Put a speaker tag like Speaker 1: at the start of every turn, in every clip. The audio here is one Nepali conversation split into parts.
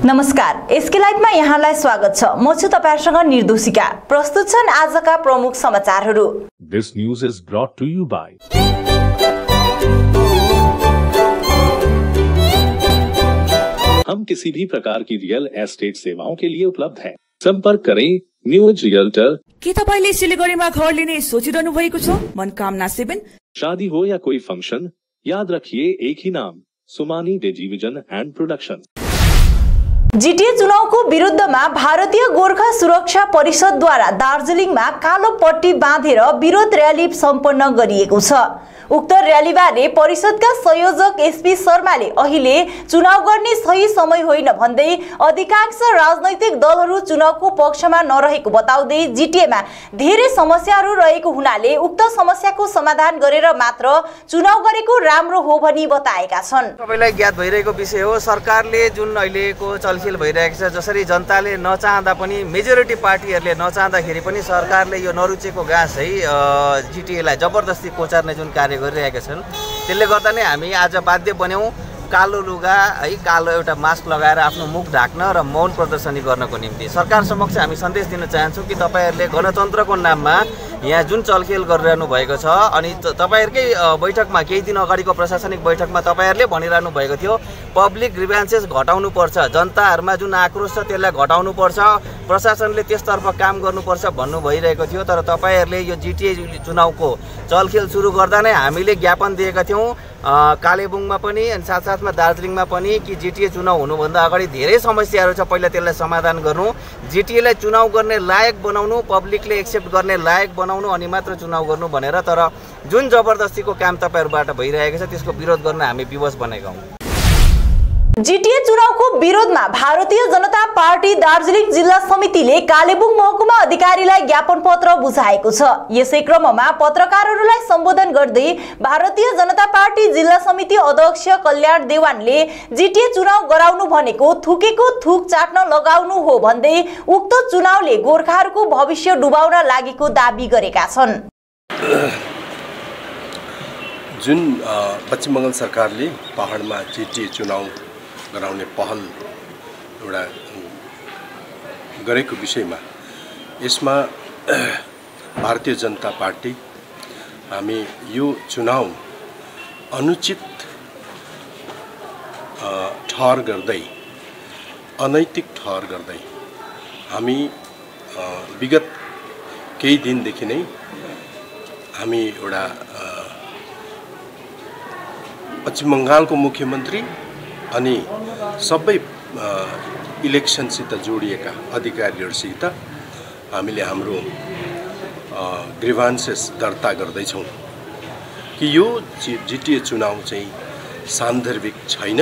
Speaker 1: नमस्कार, एसके लाइभमा यहाँलाई स्वागत छ। म छु तपाईहरुसँग निर्दोषिका। प्रस्तुत छन् आजका प्रमुख समाचारहरू।
Speaker 2: This news is brought to you by हम किसी भी प्रकार की रियल एस्टेट सेवाओं के लिए उपलब्ध हैं। संपर्क करें न्यूज रियल्टर।
Speaker 3: के तपाईले सिलिगुडीमा घर लिने सोचिरहनु भएको छ? मनकामना 7।
Speaker 2: शादी हो या कोई फंक्शन, याद रखिए एक ही नाम, Sumani television and production.
Speaker 1: GTA चुनावको विरुद्धमा भारतीय गोर्खा सुरक्षा परिषदद्वारा दार्जिलिङमा कालो पट्टी बाँधेर विरोध र्याली सम्पन्न गरिएको छ। उक्त र्यालीबारे परिषदका संयोजक एसपी शर्माले अहिले चुनाव गर्ने सही समय होइन भन्दै अधिकांश राजनैतिक दलहरू चुनावको पक्षमा नरहेको बताउँदै जीटीएमा धेरै समस्याहरू रहेको हुनाले उक्त समस्याको समाधान गरेर मात्र चुनाव गरेको राम्रो हो भनी बताएका छन्।
Speaker 4: सबैलाई ज्ञात भइरहेको विषय हो, सरकारले जुन अहिलेको चलखेल भइरहेको छ, जसरी जनताले नचाहँदा पनि मेजोरिटी पार्टीहरूले नचाहँदाखेरि पनि सरकारले यो नरुचेको घाँस है जीटीएलाई जबरजस्ती कोचार्ने जुन कार्य गरिरहेका छन्, त्यसले गर्दा नै हामी आज बाध्य बन्यौं कालो लुगा है कालो एउटा मास्क लगाएर आफ्नो मुख ढाक्न र मौन प्रदर्शनी गर्नको निम्ति। सरकार समक्ष हामी सन्देश दिन चाहन्छौँ कि तपाईहरुले गणतन्त्रको नाममा यहाँ जुन चलखेल गरिरहनु भएको छ अनि तपाईहरुकै बैठकमा केही दिन अगाडिको प्रशासनिक बैठकमा तपाईहरुले भनिरहनु भएको थियो पब्लिक ग्रीभेन्सेस घटाउनु पर्छ, जनताहरुमा जुन आक्रोश छ त्यसलाई घटाउनु पर्छ, प्रशासनले त्यसतर्फ काम गर्नुपर्छ भन्नु भइरहेको थियो। तर तपाईहरुले यो जीटीए चुनावको चलखेल सुरु गर्दा नै हामीले ज्ञापन दिएका थियौं कालेबुङमा पनि अनि साथसाथमा दार्जिलिङमा पनि कि जीटीए चुनाव हुनुभन्दा अगाडि धेरै समस्याहरू छ, पहिला त्यसलाई समाधान गर्नु, जीटीएलाई चुनाव गर्ने लायक बनाउनु, पब्लिकले एक्सेप्ट गर्ने लायक बनाउनु अनि मात्र चुनाव गर्नु भनेर। तर जुन जबरदस्तीको काम तपाईहरुबाट भइरहेको छ त्यसको विरोध गर्न हामी विवश बनेका हौं।
Speaker 1: जीटीए चुनावको विरोधमा भारतीय जनता पार्टी दार्जिलिङ जिल्ला समितिले कालेबुङ महकुमा अधिकारीलाई ज्ञापन पत्र बुझाएको छ। यसै क्रममा पत्रकारहरूलाई सम्बोधन गर्दै भारतीय जनता पार्टी जिल्ला समिति अध्यक्ष कल्याण देवानले जीटीए चुनाव गराउनु भनेको थुकेको थुक चाट्न लगाउनु हो भन्दै उक्त चुनावले गोर्खाहरूको भविष्य डुबाउन लागेको दाबी गरेका छन्।
Speaker 5: जुन पश्चिम बंगाल सरकारले पहाडमा जीटीए चुनाव गराउने पहल एउटा गरेको विषयमा यसमा भारतीय जनता पार्टी हामी यो चुनाव अनुचित ठहर गर्दै अनैतिक ठहर गर्दै हामी विगत केही दिनदेखि नै हामी एउटा पश्चिम बंगालको मुख्यमन्त्री अनि सबै इलेक्सनसित जोडिएका अधिकारीहरूसित हामीले हाम्रो ग्रीभान्सेस दर्ता गर्दैछौँ कि यो जीटीए चुनाव चाहिँ सान्दर्भिक छैन।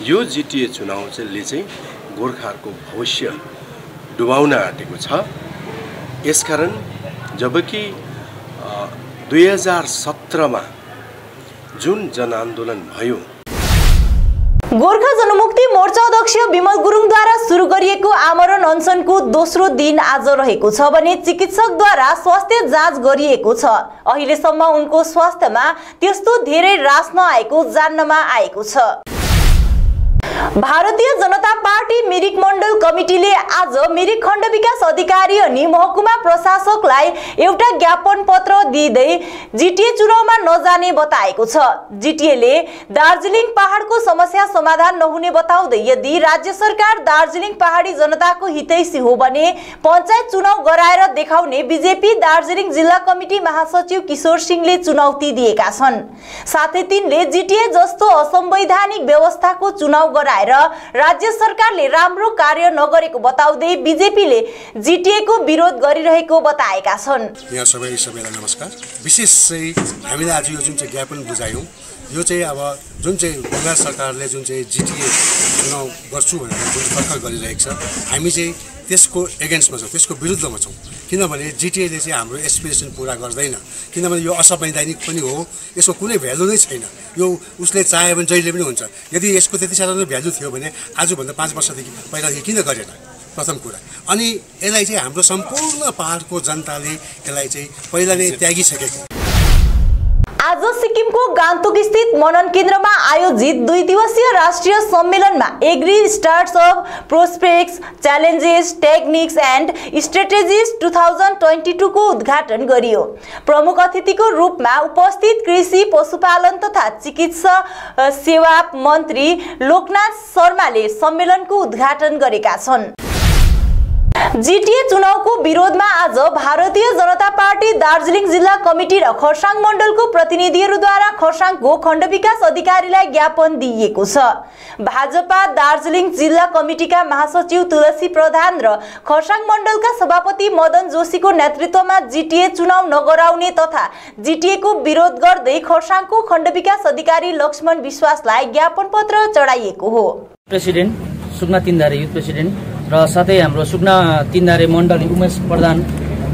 Speaker 5: यो जीटीए चुनाव चाहिँ गोर्खाहरूको भविष्य डुबाउन आँटेको छ। यसकारण जबकि 2017 मा जुन जनआन्दोलन भयो,
Speaker 1: गोर्खा जनमुक्ति मोर्चा अध्यक्ष विमल गुरुङद्वारा सुरु गरिएको आमरण अनसनको दोस्रो दिन आज रहेको छ भने चिकित्सकद्वारा स्वास्थ्य जाँच गरिएको छ। अहिलेसम्म उनको स्वास्थ्यमा त्यस्तो धेरै रास नआएको जान्नमा आएको छ। भारतीय जनता पार्टी मिरिक मण्डल कमिटीले आज मिरिक खण्ड विकास अधिकारी अनि महकुमा प्रशासकलाई एउटा ज्ञापन पत्र दिँदै जीटीए चुनावमा नजाने बताएको छ। जीटीएले दार्जिलिङ पहाडको समस्या समाधान नहुने बताउँदै यदि राज्य सरकार दार्जिलिङ पहाडी जनताको हितैषी हो भने पञ्चायत चुनाव गराएर देखाउने बीजेपी दार्जिलिङ जिल्ला कमिटी महासचिव किशोर सिंहले चुनौती दिएका छन्। साथै तिनले जीटीए जस्तो असंवैधानिक व्यवस्थाको चुनाव गराएर राज्य सरकारले राम्रो कार्य नगरेको बताउँदै बीजेपीले जीटीए को विरोध गरिरहेको बताएका छन्।
Speaker 6: यहाँ सबैलाई नमस्कार। विशेष चाहिँ हामीले आज यो जुन चाहिँ ज्ञापन बुझायौं, यो चाहिँ अब जुन चाहिँ बंगाल सरकारले जुन चाहिँ जीटीए चुनाव गर्छु भनेर जुन तर्क गरिरहेको छ, हामी चाहिँ त्यसको एगेन्स्टमा छौँ, त्यसको विरुद्धमा छौँ। किनभने जीटीएले चाहिँ हाम्रो एस्पिरेसन पूरा गर्दैन, किनभने यो असंवैधानिक पनि हो, यसको कुनै भ्यालु नै छैन। यो उसले चाह्यो भने जहिले पनि हुन्छ। यदि यसको त्यति साह्रो नै भ्यालु थियो भने आजभन्दा 5 वर्षदेखि पहिलादेखि किन गरेन, प्रथम कुरा। अनि यसलाई चाहिँ हाम्रो सम्पूर्ण पहाडको जनताले यसलाई चाहिँ पहिला नै त्यागिसकेको।
Speaker 1: आज सिक्किमको गान्तोक स्थित मनन केन्द्रमा आयोजित 2 दिवसीय राष्ट्रिय सम्मेलनमा agri startup prospects challenges techniques and strategies 2022 को उद्घाटन गरियो। प्रमुख अतिथिको रूपमा उपस्थित कृषि पशुपालन तथा चिकित्सा सेवा मन्त्री लोकनाथ शर्माले सम्मेलनको उद्घाटन गरेका छन्। जीटीए चुनावको विरोधमा आज भारतीय जनता पार्टी दार्जिलिङ जिल्ला कमिटी र खरसाङ मण्डलको प्रतिनिधिहरूद्वारा खरसाङको खण्ड विकास अधिकारीलाई ज्ञापन दिइएको छ। भाजपा दार्जिलिङ जिल्ला कमिटीका महासचिव तुलसी प्रधान र खरसाङ मण्डलका सभापति मदन जोशीको नेतृत्वमा जीटीए चुनाव नगराउने तथा जीटीए को विरोध गर्दै खरसाङको खण्ड विकास अधिकारी लक्ष्मण विश्वासलाई ज्ञापन पत्र चढाइएको हो।
Speaker 7: प्रेसिडेन्ट सुकना तीनधारे युथ प्रेसिडेन्ट र साथै हाम्रो सुकना तीनधारे मण्डल उमेश प्रधान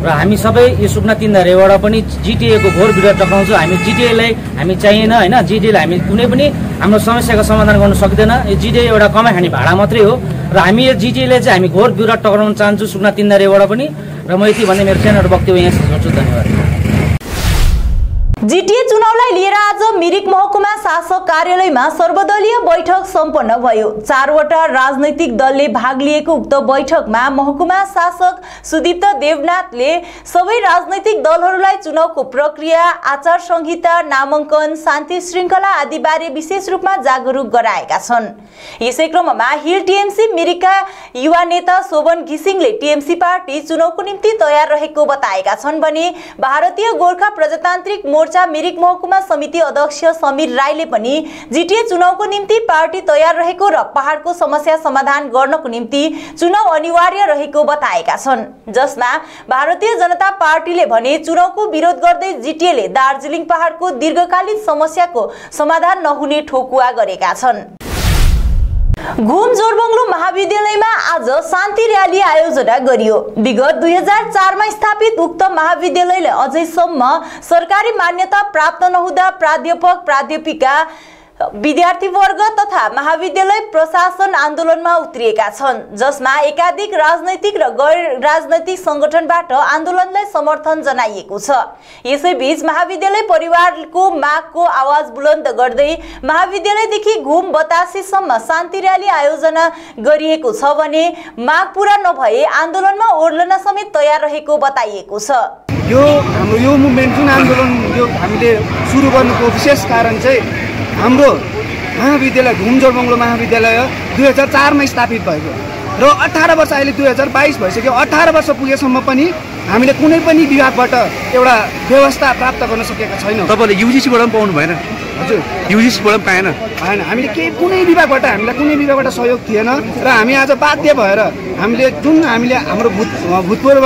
Speaker 7: र हामी सबै यो सुकना तीनधारेबाट पनि जीटीए को घोर विरोध टक्राउँछौँ। हामी जीटीए लाई हामी चाहिएन हैन, जीटीए लाई हामी कुनै पनि हाम्रो समस्याको समाधान गर्न सक्दैन। यो जीटीए एउटा कमाइ खाने भाडा मात्रै हो र हामी यो जीटीए लाई चाहिँ हामी घोर विरोध टक्राउन चाहन्छु सुकना तीनधारेबाट पनि। र म यति भन्दै मेरो सानो वक्तव्य यहाँ गर्छु। धन्यवाद।
Speaker 1: जीटीए चुनावलाई लिएर आज मिरिक महकुमा शासक कार्यालयमा सर्वदलीय बैठक सम्पन्न भयो। 4 वटा राजनैतिक दलले भाग लिएको उक्त बैठकमा महकुमा शासक सुदीप्त देवनाथले सबै राजनैतिक दलहरूलाई चुनावको प्रक्रिया, आचार संहिता, नामाङ्कन, शान्ति श्रृङ्खला आदि बारे विशेष रूपमा जागरुक गराएका छन्। यसै क्रममा हिल टीएमसी मिरिकका युवा नेता शोभन घिसिङले टीएमसी पार्टी चुनावको निम्ति तयार रहेको बताएका छन् भने भारतीय गोर्खा प्रजातान्त्रिक मोर्चा मिरिक महकुमा समिति अध्यक्ष समीर राईले पनि जीटीए चुनावको निम्ति पार्टी तयार रहेको र पहाडको समस्या समाधान गर्नको निम्ति चुनाव अनिवार्य रहेको बताएका छन्। जसमा भारतीय जनता पार्टीले भने चुनावको विरोध गर्दै जीटीएले दार्जिलिङ पहाडको दीर्घकालीन समस्याको समाधान नहुने ठोकुवा गरेका छन्। घुम जोरबंगलो महाविद्यालयमा आज शान्ति र्याली आयोजना गरियो। विगत 2004 मा स्थापित उक्त महाविद्यालयले अझैसम्म सरकारी मान्यता प्राप्त नहुँदा प्राध्यापक प्राध्यापिका विद्यार्थीवर्ग तथा महाविद्यालय प्रशासन आन्दोलनमा उत्रिएका छन्। जसमा एकाधिक राजनैतिक र गैर राजनैतिक संगठनबाट आन्दोलनलाई समर्थन जनाइएको छ। यसैबीच महाविद्यालय परिवारको मागको आवाज बुलन्द गर्दै महाविद्यालयदेखि घुम बतासेसम्म शान्ति र्याली आयोजना गरिएको छ भने माग पूरा नभए आन्दोलनमा ओर्लन समेत तयार रहेको बताइएको छ।
Speaker 8: यो हाम्रो यो मुभमेन्ट जुन आन्दोलन यो हामीले सुरु गर्नुको विशेष कारण चाहिँ हाम्रो महाविद्यालय घुम जोरबंगलो महाविद्यालय 2004 मा स्थापित भएको र 18 वर्ष अहिले 2022 भइसक्यो। 18 वर्ष पुगेसम्म पनि हामीले कुनै पनि विभागबाट एउटा व्यवस्था प्राप्त गर्न सकेका छैनौँ।
Speaker 9: तपाईले यूजीसीबाट पनि पाउनु भएन?
Speaker 8: हजुर,
Speaker 9: यूजीसीबाट पनि पाएन।
Speaker 8: हामीले केही कुनै विभागबाट सहयोग थिएन र हामी आज बाध्य भएर हामीले हाम्रो भूतपूर्व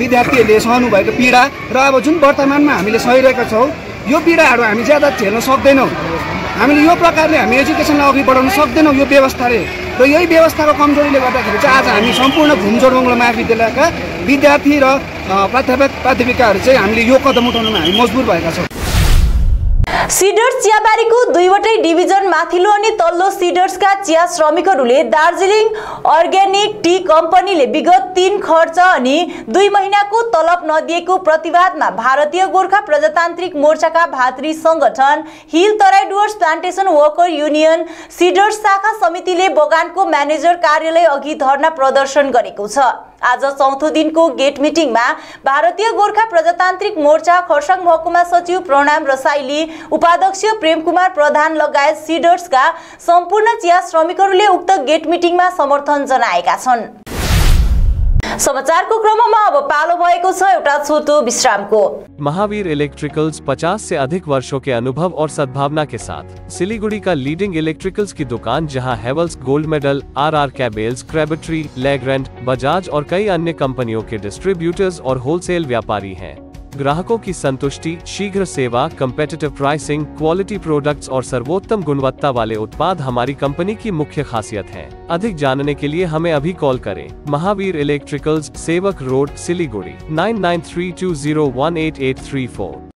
Speaker 8: विद्यार्थीहरूले सहनु भएको पीडा र अब जुन वर्तमानमा हामीले सहिरहेका छौँ यो पीडाहरू हामी ज्यादा झेल्न सक्दैनौँ। हामीले यो प्रकारले हामी एजुकेसनलाई अघि बढाउन सक्दैनौँ यो व्यवस्थाले। र यही व्यवस्थाको कमजोरीले गर्दाखेरि चाहिँ आज हामी सम्पूर्ण घुम जोरबंगलो महाविद्यालयका विद्यार्थी र प्राध्यापक प्राध्यापिकाहरू चाहिँ हामीले यो कदम उठाउनमा हामी मजबुर भएका छौँ।
Speaker 1: सिडर्स चियाबारीको 2 वटै डिभिजन माथिल्लो अनि तल्लो सिडर्सका चिया श्रमिकहरूले दार्जिलिङ अर्ग्यानिक टी कम्पनीले विगत 3 खर्च अनि 2 महिनाको तलब नदिएको प्रतिवादमा भारतीय गोर्खा प्रजातान्त्रिक मोर्चाका भातृ संगठन hill Terai Dooars plantation worker union सिडर्स शाखा समितिले बगानको म्यानेजर कार्यालय अघि धरना प्रदर्शन गरेको छ। आज चौथो दिनको गेट मिटिङमा भारतीय गोर्खा प्रजातान्त्रिक मोर्चा खरसाङ महकुमा सचिव प्रणाम रसाइली, उपाध्यक्ष प्रेम कुमार प्रधान लगायत सिडर्सका सम्पूर्ण चिया श्रमिकहरूले उक्त गेट मिटिङमा समर्थन जनाएका छन्। समाचारको क्रममा अब पालो भएको छ एउटा छोटो विश्रामको।
Speaker 10: महावीर इलेक्ट्रिकल्स 50 से अधिक वर्षों के अनुभव और सद्भावना के साथ सिलीगुड़ी का लीडिंग इलेक्ट्रिकल्स की दुकान, जहां Havells gold medal, RR cables, Crabtree, Legrand, Bajaj और कई अन्य कंपनियों के डिस्ट्रीब्यूटर्स और होलसेल व्यापारी हैं। ग्राहकों की संतुष्टि, शीघ्र सेवा, कम्पेटिटिव प्राइसिंग, क्वालिटी प्रोडक्ट्स और सर्वोत्तम गुणवत्ता वाले उत्पाद हमारी कंपनी की मुख्य खासियत है। अधिक जानने के लिए हमें अभी कॉल करें। महावीर इलेक्ट्रिकल्स, सेवक रोड, सिलीगुड़ी 9932018834।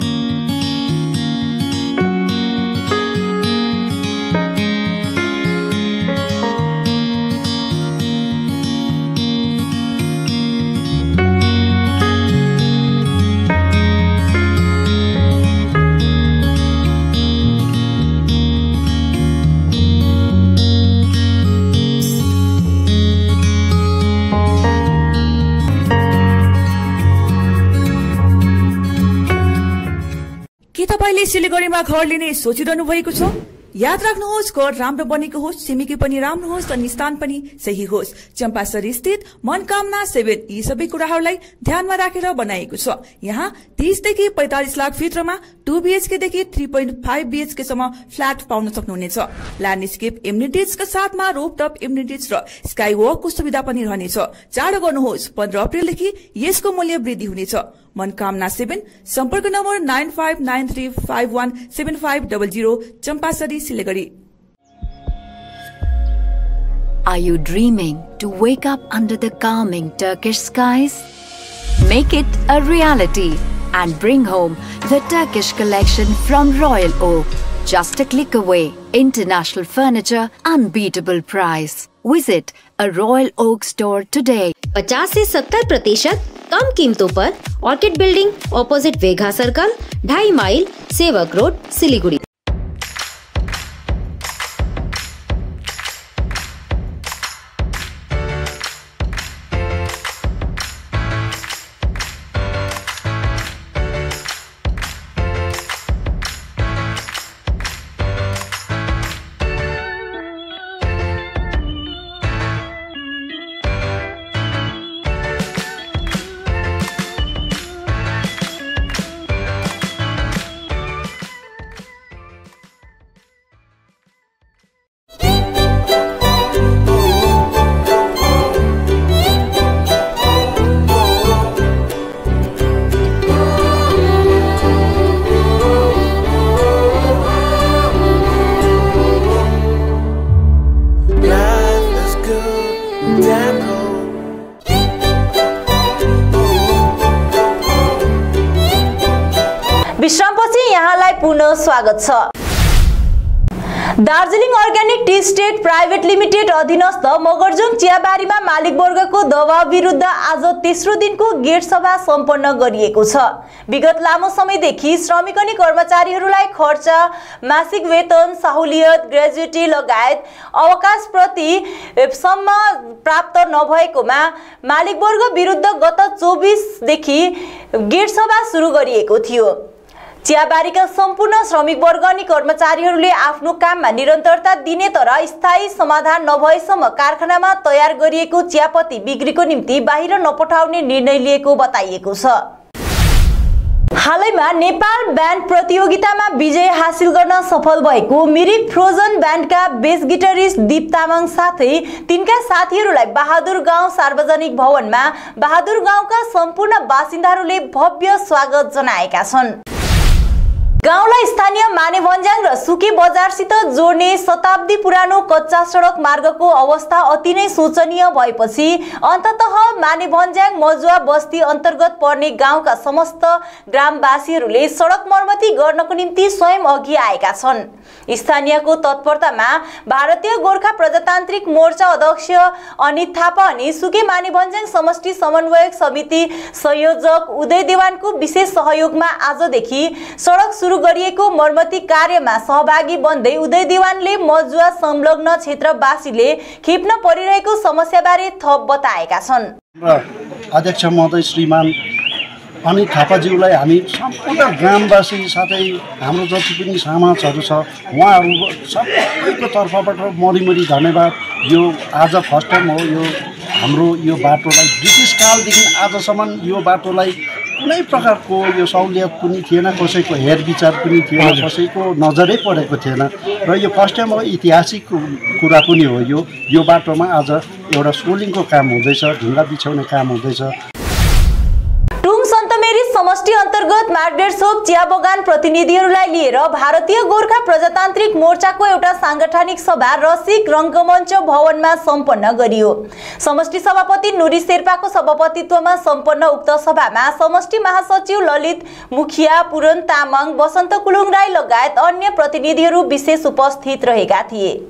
Speaker 3: तपाईले सिलिगुडीमा घर लिने सोचिरहनु भएको छ? याद राख्नुहोस्, घर राम्रो बनेको होस्, छिमेकी पनि राम्रो होस् र निस्तान पनि सही होस्। चम्पासरी स्थित मनकामना 7 यी सबै कुराहरूलाई ध्यानमा राखेर बनाइएको छ। यहाँ 30 देखि 45 लाख भित्रमा 2 BHK देखि 3.5 BHK सम्म फ्ल्याट पाउन सक्नुहुनेछ। ल्यान्डस्केप एम्युनिटिजका साथमा रोपटप एम्युनिटिज र स्काई वकको सुविधा पनि रहनेछ। चाँडो गर्नुहोस्, 15 अप्रिलदेखि यसको मूल्य वृद्धि हुनेछ। मनकामना 7 सम्पर्क number 9593517500 Champasari Silgadhi.
Speaker 11: Are you dreaming to wake up under the calming Turkish skies? Make it a reality and bring home the Turkish collection from Royal Oak. Just a click away. International furniture, unbeatable price. Visit a Royal Oak store today.
Speaker 12: 50 से 70% कम कीमतों पर ऑर्किड बिल्डिंग ऑपोजिट वेघा circle, 2.5 mile, Sevoke road, Siliguri.
Speaker 1: विश्रामपछि यहाँलाई पुनः स्वागत छ। Darjeeling organic tea estate private limited अधीनस्थ मगरजुङ चियाबारीमा मालिकवर्गको दबाव विरुद्ध आज तेस्रो दिनको गेट सभा सम्पन्न गरिएको छ। विगत लामो समयदेखि श्रमिक अनि कर्मचारीहरूलाई खर्च, मासिक वेतन, सहुलियत, ग्रेजुटी लगायत अवकाश प्रति सम्म प्राप्त नभएकोमा मालिकवर्ग विरुद्ध गत 24 देखि गेट सभा सुरु गरिएको थियो। चियाबारीका सम्पूर्ण श्रमिक वर्ग अनि कर्मचारीहरूले आफ्नो काममा निरन्तरता दिने तर स्थायी समाधान नभएसम्म कारखानामा तयार गरिएको चियापत्ती बिक्रीको निम्ति बाहिर नपठाउने निर्णय लिएको बताइएको छ। हालैमा नेपाल ब्यान्ड प्रतियोगितामा विजय हासिल गर्न सफल भएको मिरिक फ्रोजन ब्यान्डका बेस गिटारिस्ट दीप तामाङ साथै तिनका साथीहरूलाई बहादुर गाउँ सार्वजनिक भवनमा बहादुर गाउँका सम्पूर्ण बासिन्दाहरूले भव्य स्वागत जनाएका छन्। गाउँलाई स्थानीय मानेभन्ज्याङ र सुके बजारसित जोड्ने शताब्दी पुरानो कच्चा सडक मार्गको अवस्था अति नै शोचनीय भएपछि अन्ततः मानेभन्ज्याङ मजुवा बस्ती अन्तर्गत पर्ने गाउँका समस्त ग्रामवासीहरूले सडक मर्मती गर्नको निम्ति स्वयं अघि आएका छन्। स्थानीयको तत्परतामा भारतीय गोर्खा प्रजातान्त्रिक मोर्चा अध्यक्ष अनित थापा अनि सुके मानेभन्ज्याङ समष्टि समन्वयक समिति संयोजक उदय देवानको विशेष सहयोगमा आजदेखि सडक सुरु गरिएको मर्मती कार्यमा सहभागी बन्दै उदय देवानले मजुवा संलग्न क्षेत्रवासीले खेप्न परिरहेको समस्याबारे थप बताएका छन्।
Speaker 13: अध्यक्ष महोदय श्रीमान अनित थापाज्यूलाई हामी सम्पूर्ण ग्रामवासी साथै हाम्रो जति पनि समाजहरू छ उहाँहरू सबैको तर्फबाट मरिमरि धन्यवाद। यो आज फर्स्ट टाइम हो यो हाम्रो यो बाटोलाई ब्रिटिस कालदेखि आजसम्म यो बाटोलाई कुनै प्रकारको यो सहुलियत पनि थिएन, कसैको हेरविचार पनि थिएन, कसैको नजरै परेको थिएन र यो फर्स्ट टाइम हो। ऐतिहासिक कुरा पनि हो। यो बाटोमा आज एउटा सोलिङको काम हुँदैछ, ढुङ्गा बिछाउने काम हुँदैछ।
Speaker 1: समष्टि अन्तर्गत मार्गरेटसोप चिया बगान प्रतिनिधिहरूलाई लिएर भारतीय गोर्खा प्रजातान्त्रिक मोर्चाको एउटा सांगठनिक सभा रसिक रङ्गमञ्च भवनमा सम्पन्न गरियो। समष्टि सभापति नुरी शेर्पाको सभापतित्वमा सम्पन्न उक्त सभामा समष्टि महासचिव ललित मुखिया, पुरन तामाङ, बसन्त कुलुङ राई लगायत अन्य प्रतिनिधिहरू विशेष उपस्थित रहेका थिए।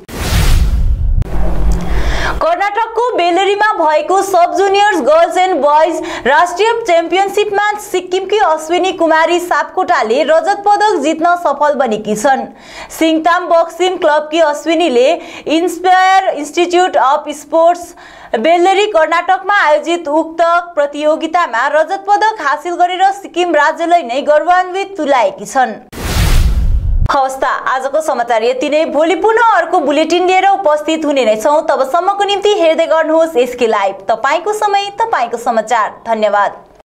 Speaker 1: कर्नाटकको बेल्लरीमा भएको सब जुनियर्स गर्ल्स एन्ड बॉयज राष्ट्रिय च्याम्पियनशिपमा सिक्किमकी अश्विनी कुमारी सापकोटाले रजत पदक जित्न सफल बनेकी छन्। सिङताम बक्सिङ क्लबकी अश्विनीले inspire institute of sports Bellary कर्नाटकमा आयोजित उक्त प्रतियोगितामा रजत पदक हासिल गरेर सिक्किम राज्यलाई नै गौरवान्वित तुल्याएकी छन्। हवस् त आजको समाचार यति नै। भोलि पुनः अर्को बुलेटिन लिएर उपस्थित हुने नै छौं। तबसम्मको निम्ति हेर्दै गर्नुहोस् एसके लाइभ, तपाईको समय तपाईको समाचार। धन्यवाद।